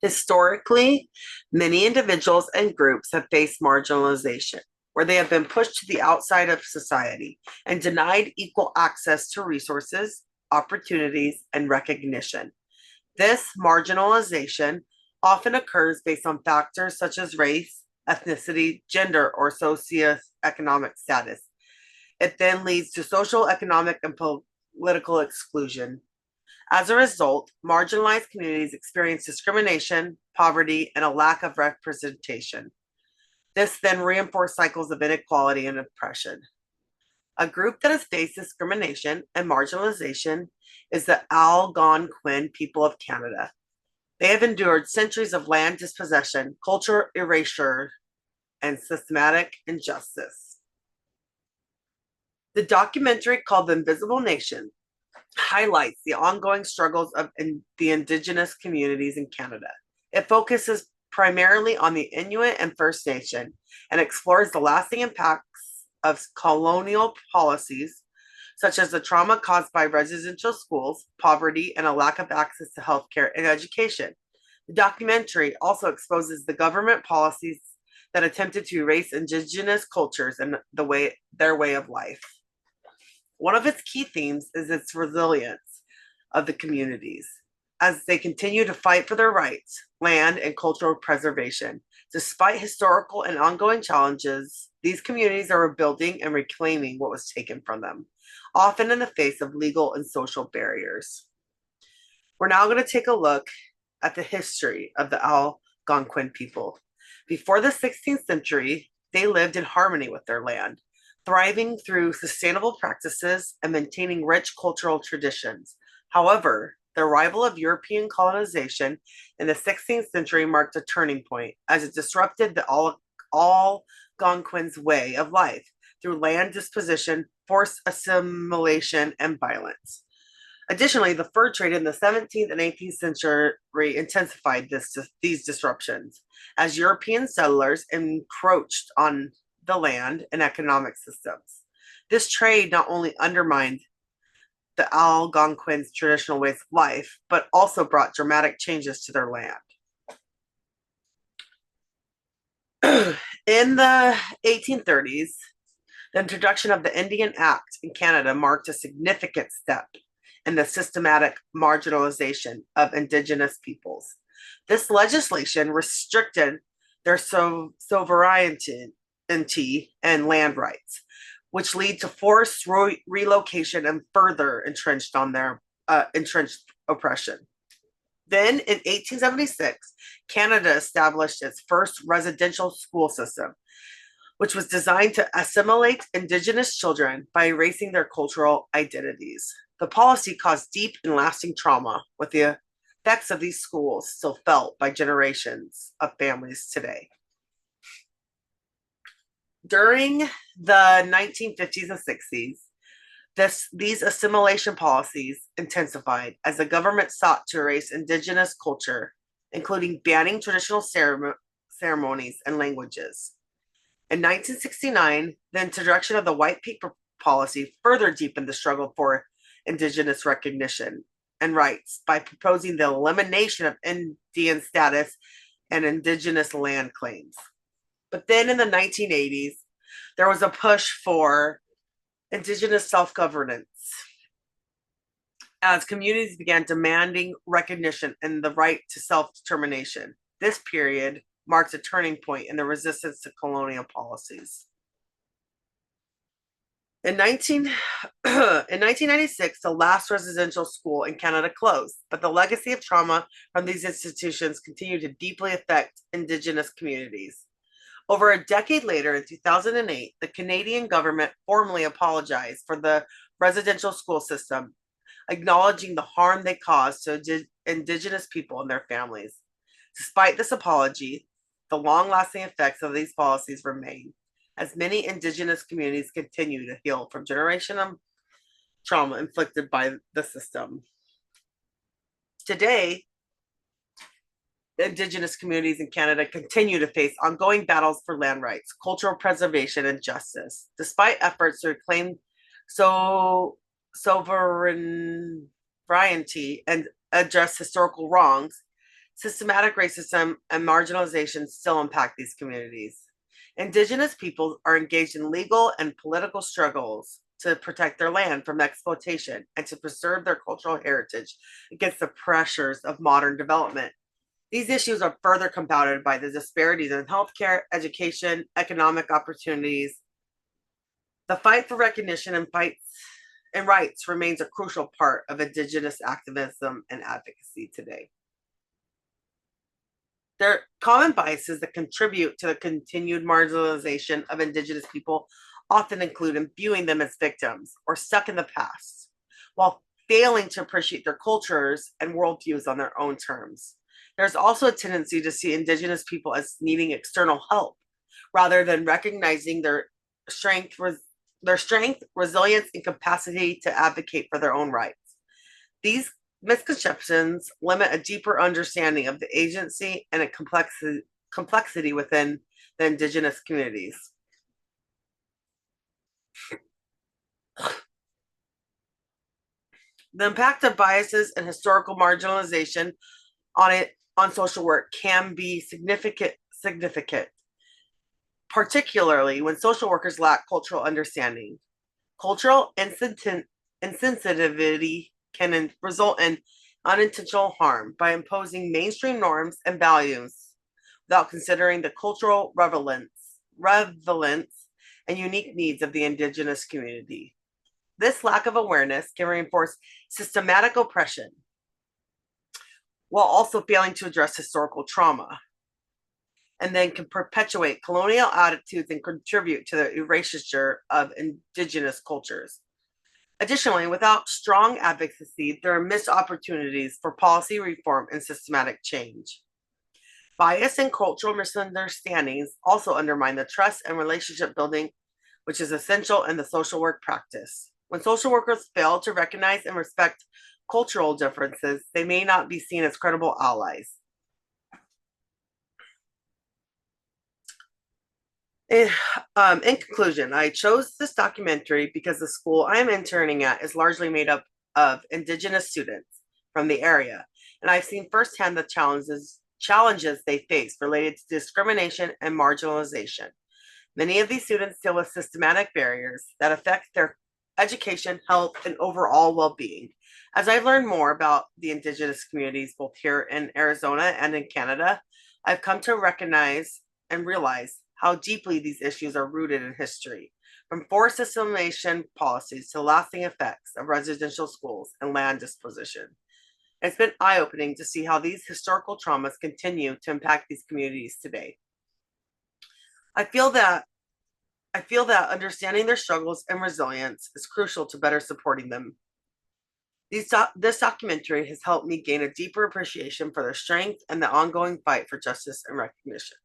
Historically, many individuals and groups have faced marginalization, where they have been pushed to the outside of society and denied equal access to resources, opportunities, and recognition. This marginalization often occurs based on factors such as race, ethnicity, gender, or socioeconomic status. It then leads to social, economic, and political exclusion. As a result, marginalized communities experience discrimination, poverty, and a lack of representation. This then reinforces cycles of inequality and oppression. A group that has faced discrimination and marginalization is the Algonquin people of Canada. They have endured centuries of land dispossession, cultural erasure, and systematic injustice. The documentary called The Invisible Nation highlights the ongoing struggles of the Indigenous communities in Canada. It focuses primarily on the Inuit and First Nation and explores the lasting impacts of colonial policies, such as the trauma caused by residential schools, poverty, and a lack of access to healthcare and education. The documentary also exposes the government policies that attempted to erase Indigenous cultures and their way of life. One of its key themes is its resilience of the communities as they continue to fight for their rights, land, and cultural preservation. Despite historical and ongoing challenges, these communities are rebuilding and reclaiming what was taken from them, often in the face of legal and social barriers. We're now going to take a look at the history of the Algonquin people. Before the 16th century, they lived in harmony with their land, thriving through sustainable practices and maintaining rich cultural traditions. However, the arrival of European colonization in the 16th century marked a turning point as it disrupted the Algonquins' way of life through land disposition, forced assimilation, and violence. Additionally, the fur trade in the 17th and 18th century intensified these disruptions as European settlers encroached on the land and economic systems. This trade not only undermined the Algonquins' traditional ways of life, but also brought dramatic changes to their land. In the 1830s, the introduction of the Indian Act in Canada marked a significant step in the systematic marginalization of Indigenous peoples. This legislation restricted their sovereignty and land rights, which lead to forced relocation and further entrenched oppression. Then in 1876, Canada established its first residential school system, which was designed to assimilate Indigenous children by erasing their cultural identities. The policy caused deep and lasting trauma, with the effects of these schools still felt by generations of families today. During the 1950s and 60s, these assimilation policies intensified as the government sought to erase Indigenous culture, including banning traditional ceremonies and languages. In 1969, the introduction of the white paper policy further deepened the struggle for Indigenous recognition and rights by proposing the elimination of Indian status and Indigenous land claims. But then in the 1980s, there was a push for Indigenous self-governance as communities began demanding recognition and the right to self-determination. This period marked a turning point in the resistance to colonial policies. In 1996, the last residential school in Canada closed, but the legacy of trauma from these institutions continued to deeply affect Indigenous communities. Over a decade later, in 2008, the Canadian government formally apologized for the residential school system, acknowledging the harm they caused to Indigenous people and their families. Despite this apology, the long-lasting effects of these policies remain, as many Indigenous communities continue to heal from generational trauma inflicted by the system. Today, Indigenous communities in Canada continue to face ongoing battles for land rights, cultural preservation, and justice. Despite efforts to reclaim sovereignty and address historical wrongs, Systematic racism and marginalization still impact these communities. Indigenous peoples are engaged in legal and political struggles to protect their land from exploitation and to preserve their cultural heritage against the pressures of modern development. These issues are further compounded by the disparities in healthcare, education, economic opportunities. The fight for recognition and rights remains a crucial part of Indigenous activism and advocacy today. There are common biases that contribute to the continued marginalization of Indigenous people often include imbuing them as victims or stuck in the past, while failing to appreciate their cultures and worldviews on their own terms. There's also a tendency to see Indigenous people as needing external help rather than recognizing strength, their strength, resilience, and capacity to advocate for their own rights. These misconceptions limit a deeper understanding of the agency and a complexity within the Indigenous communities. The impact of biases and historical marginalization on social work can be significant, particularly when social workers lack cultural understanding. Cultural insensitivity can result in unintentional harm by imposing mainstream norms and values without considering the cultural relevance and unique needs of the Indigenous community. This lack of awareness can reinforce systematic oppression while also failing to address historical trauma, and then can perpetuate colonial attitudes and contribute to the erasure of Indigenous cultures. Additionally, without strong advocacy, there are missed opportunities for policy reform and systematic change. Bias and cultural misunderstandings also undermine the trust and relationship building, which is essential in the social work practice. When social workers fail to recognize and respect cultural differences, they may not be seen as credible allies. In conclusion, I chose this documentary because the school I am interning at is largely made up of Indigenous students from the area, and I've seen firsthand the challenges they face related to discrimination and marginalization. Many of these students deal with systematic barriers that affect their education, health, and overall well-being. As I've learned more about the Indigenous communities, both here in Arizona and in Canada, I've come to recognize and realize how deeply these issues are rooted in history, from forced assimilation policies to lasting effects of residential schools and land disposition. It's been eye-opening to see how these historical traumas continue to impact these communities today. I feel that understanding their struggles and resilience is crucial to better supporting them. This documentary has helped me gain a deeper appreciation for their strength and the ongoing fight for justice and recognition.